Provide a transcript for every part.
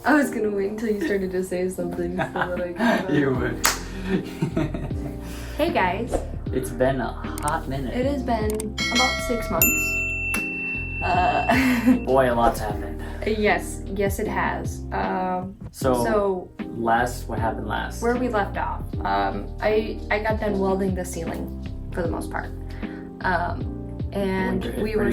I was gonna wait until you started to say something so that I could. You would. Hey guys. It's been a hot minute. It has been about 6 months. Boy, a lot's happened. Yes, it has. So what happened last? Where we left off, I got done welding the ceiling for the most part, and we were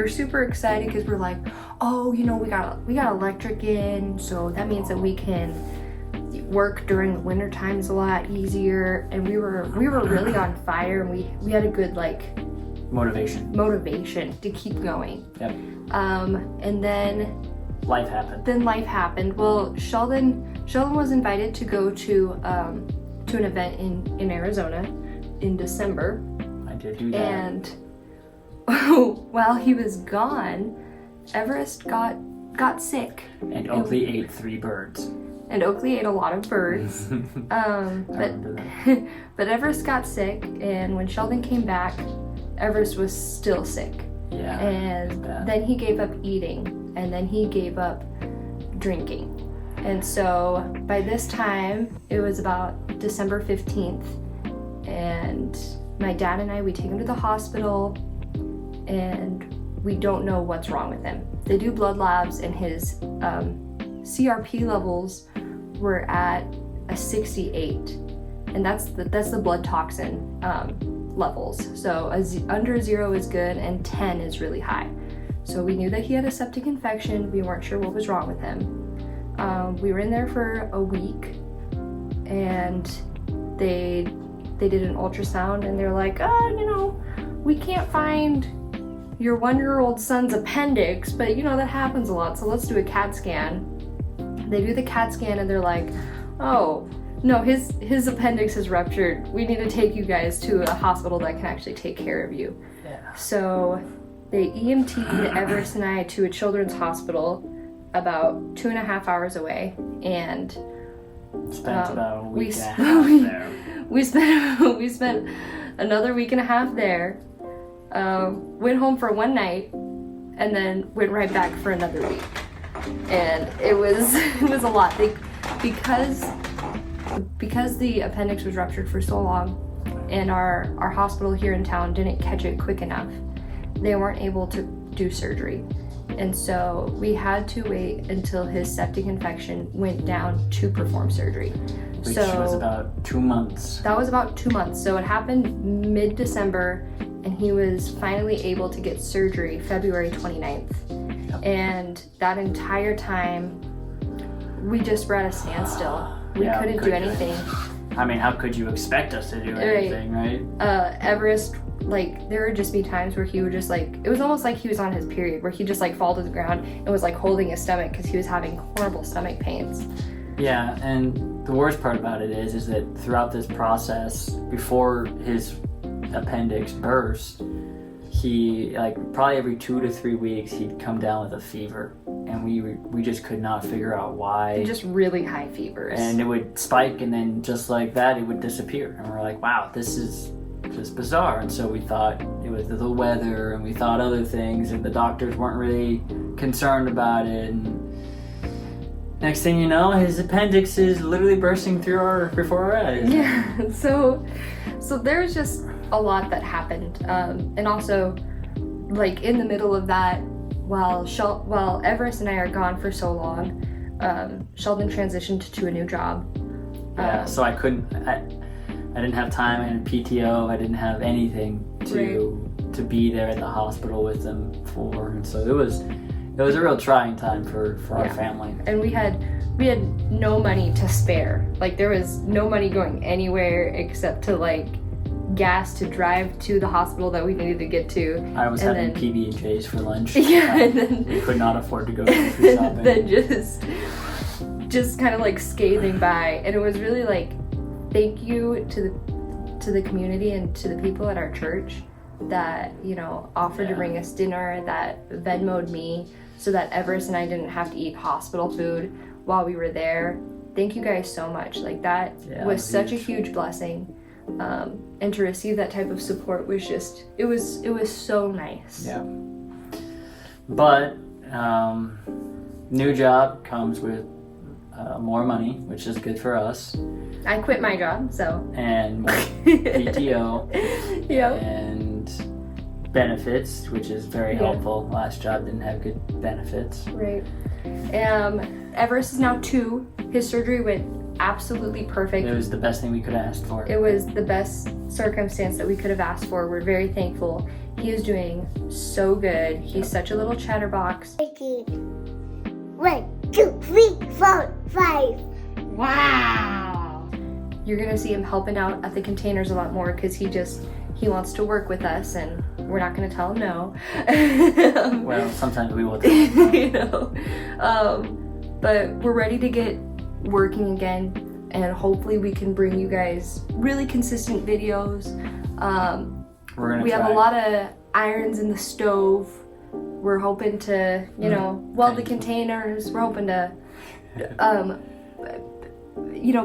super excited because we're like, oh, we got electric in, so that means that we can work during the winter times a lot easier, and we were really on fire, and we had a good motivation to keep going. Yep. And then life happened. Well, Sheldon was invited to go to an event in Arizona in December. I did do that. And while he was gone, Everest got sick. And Oakley ate 3 birds. And Oakley ate a lot of birds. But Everest got sick, and when Sheldon came back, Everest was still sick. Yeah. And then he gave up eating, and then he gave up drinking. And so by this time, it was about December 15th, and my dad and we take him to the hospital, and we don't know what's wrong with him. They do blood labs, and his CRP levels were at a 68, and that's the blood toxin levels. So under 0 is good, and 10 is really high. So we knew that he had a septic infection. We weren't sure what was wrong with him. We were in there for a week, and they did an ultrasound, and they're like, we can't find your 1-year-old son's appendix, but that happens a lot, so let's do a CAT scan. They do the CAT scan, and they're like, oh, no, his appendix is ruptured. We need to take you guys to a hospital that can actually take care of you. Yeah. So they EMT'd Everest and I to a children's hospital about 2.5 hours away, and spent about a week and a half there. We spent another week and a half there. Went home for one night, and then went right back for another week. And it was a lot. Because the appendix was ruptured for so long, and our hospital here in town didn't catch it quick enough, they weren't able to do surgery. And so we had to wait until his septic infection went down to perform surgery. Which was about 2 months. That was about 2 months. So it happened mid-December, and he was finally able to get surgery February 29th. Yep. And that entire time, we just were at a standstill. We couldn't do anything. I mean, how could you expect us to do anything, right? Everest, there would just be times where he would just it was almost like he was on his period, where he'd just fall to the ground and was holding his stomach because he was having horrible stomach pains. Yeah, and the worst part about it is that throughout this process, before his appendix burst, he probably every 2 to 3 weeks he'd come down with a fever, and we just could not figure out why. Just really high fevers. And it would spike, and then just like that, it would disappear. And we're like, wow, this is just bizarre. And so we thought it was the weather, and we thought other things, and the doctors weren't really concerned about it. And next thing you know, his appendix is literally bursting before our eyes. Yeah, so there's just a lot that happened. And also, in the middle of that, while Everest and I are gone for so long, Sheldon transitioned to a new job. Yeah, so I didn't have time. I had PTO. I didn't have anything to be there at the hospital with them for, and so it was a real trying time for our family. And we had no money to spare. There was no money going anywhere except to gas to drive to the hospital that we needed to get to. I was having PB&Js for lunch. Yeah, and then we could not afford to go grocery shopping. Then just kind of scathing by, and it was really thank you to the community and to the people at our church that offered to bring us dinner, that Venmo'd me so that Everest and I didn't have to eat hospital food while we were there. Thank you guys so much. That was such a huge blessing. and to receive that type of support was just, it was so nice. Yeah. But new job comes with more money, which is good for us. I quit my job, so. And more PTO. Yeah. And benefits, which is very helpful. Last job didn't have good benefits. Right. Everest is now 2. His surgery went absolutely perfect. It was the best thing we could have asked for. It was the best circumstance that we could have asked for. We're very thankful. He is doing so good. He's such a little chatterbox. 1, 2, 3, 4, 5. Wow. You're gonna see him helping out at the containers a lot more because he wants to work with us, and we're not gonna tell him no. Well, sometimes we will tell him no. You know. But we're ready to get working again, and hopefully we can bring you guys really consistent videos. We have a lot of irons in the stove. We're hoping to, weld the containers. We're hoping to,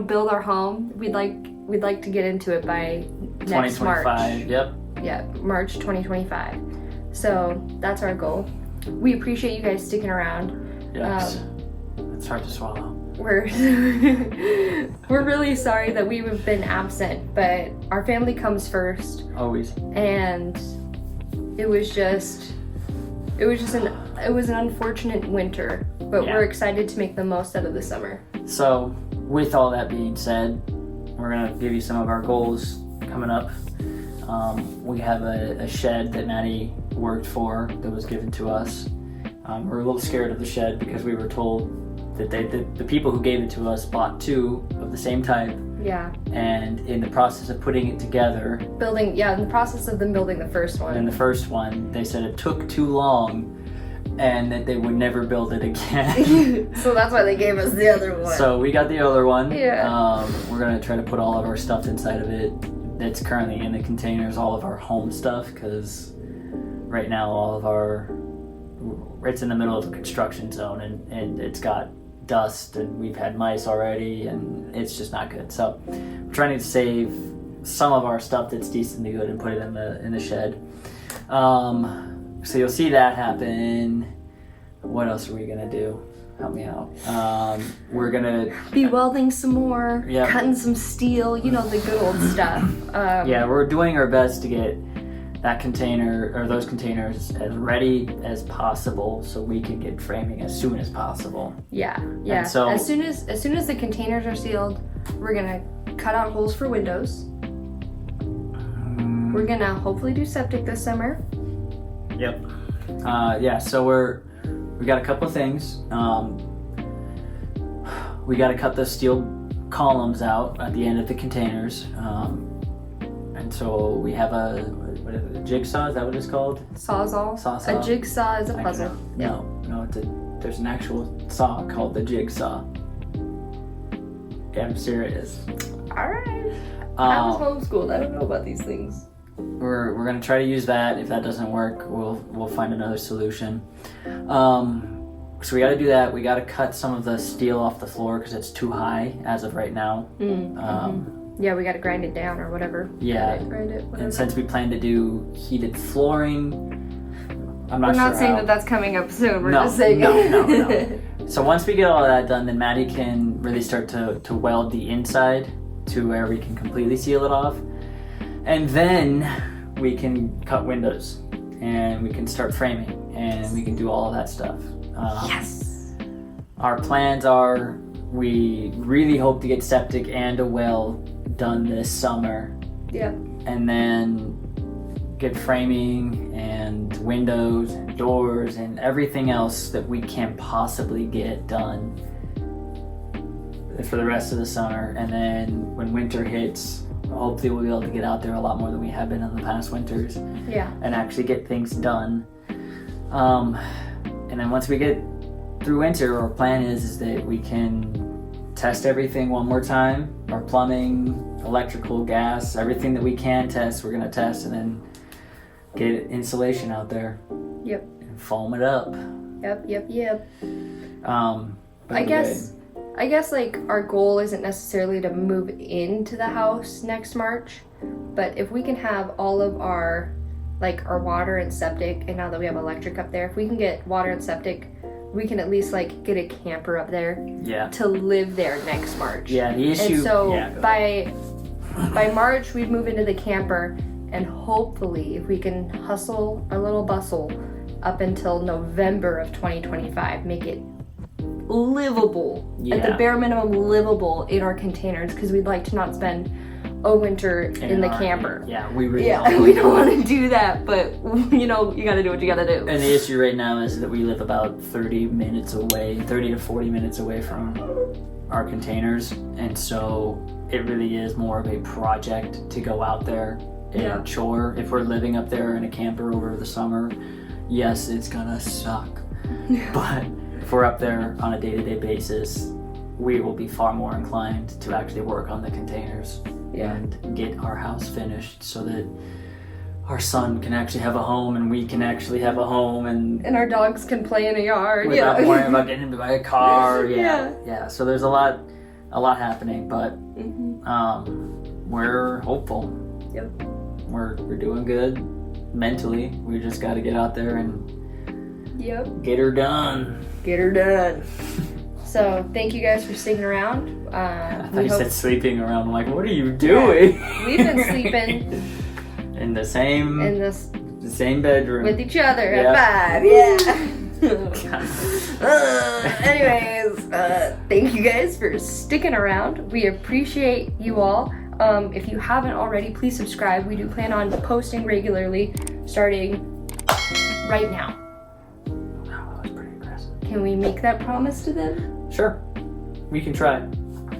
build our home. We'd like to get into it by next March. 2025. Yep. Yeah, March 2025. So that's our goal. We appreciate you guys sticking around. Yes. It's hard to swallow. We're really sorry that we've been absent, but our family comes first. Always. And it was an unfortunate winter, but we're excited to make the most out of the summer. So, with all that being said, we're gonna give you some of our goals coming up. We have a shed that Maddie worked for that was given to us. We're a little scared of the shed because we were told that the people who gave it to us bought 2 of the same type. Yeah. And in the process of putting it together, in the process of them building the first one. And the first one, they said it took too long and that they would never build it again. So that's why they gave us the other one. So we got the other one. Yeah. We're gonna try to put all of our stuff inside of it. It's currently in the containers, all of our home stuff, because right now it's in the middle of a construction zone, and it's got dust, and we've had mice already, and it's just not good. So we're trying to save some of our stuff that's decently good and put it in the shed. So you'll see that happen. What else are we gonna do? Help me out. We're gonna be welding some more, cutting some steel, the good old stuff. We're doing our best to get that container or those containers as ready as possible so we can get framing as soon as possible. Yeah. And so as soon as the containers are sealed, we're gonna cut out holes for windows. We're gonna hopefully do septic this summer. Yep. So we got a couple of things. We got to cut the steel columns out at the end of the containers. And so we have a jigsaw, is that what it's called? Sawzall. Sawzall. A jigsaw is a puzzle. No, there's an actual saw called the jigsaw. Yeah, I'm serious. Alright. I was homeschooled, I don't know about these things. We're gonna try to use that. If that doesn't work, we'll find another solution. So we got to do that. We got to cut some of the steel off the floor because it's too high as of right now. Yeah, we got to grind it down or whatever. Yeah. Grind it, whatever. And since we plan to do heated flooring, I'm not We're sure not saying how. that's coming up soon. We're just saying No. So once we get all of that done, then Maddie can really start to weld the inside to where we can completely seal it off. And then we can cut windows and we can start framing and we can do all of that stuff. Yes. Our plans are, we really hope to get septic and a well done this summer. Yeah. And then get framing and windows and doors and everything else that we can possibly get done for the rest of the summer. And then when winter hits, hopefully we'll be able to get out there a lot more than we have been in the past winters. Yeah. And actually get things done. And then once we get through winter, our plan is that we can test everything one more time. Our plumbing, electrical, gas, everything that we can test, we're gonna test and then get insulation out there. Yep. And foam it up. Yep. I guess I guess like our goal isn't necessarily to move into the house next March, but if we can have all of our like our water and septic, and now that we have electric up there, if we can get water and septic, we can at least like get a camper up there Yeah. to live there next March. Yeah, the issue. And so yeah, go ahead. by March we'd move into the camper, and hopefully if we can hustle a little bustle up until November of 2025, make it livable, at the Yeah. bare minimum livable in our containers, because we'd like to not spend a winter in the our- camper. Yeah, we really Yeah, don't. we don't want to do that, but you know, you gotta do what you gotta do. And the issue right now is that we live about 30 to 40 minutes away from our containers, and so it really is more of a project to go out there and Yeah. chore. If we're living up there in a camper over the summer, yes, it's gonna suck. But if we're up there on a day-to-day basis, we will be far more inclined to actually work on the containers Yeah. and get our house finished so that our son can actually have a home and we can actually have a home and And our dogs can play in a yard. without yeah. worrying about getting hit by a car. Yeah. Yeah. So there's a lot happening, but Mhm. we're hopeful. Yep. We're doing good mentally. We just got to get out there and Yep. get her done. Get her done. So thank you guys for sticking around. I thought We you hope said sleeping around. I'm like, what are you doing? we've been sleeping in the same in this the same bedroom. with each other Yeah. at 5. Yeah. Anyways, thank you guys for sticking around. We appreciate you all. If you haven't already, please subscribe. We do plan on posting regularly starting right now. Wow, that was pretty aggressive. Can we make that promise to them? Sure, we can try.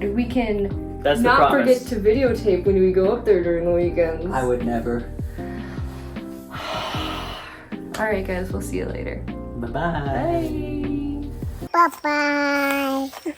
We can That's the not promise. forget to videotape when we go up there during the weekends. I would never. Alright guys, we'll see you later. Bye-bye. Bye. Bye bye.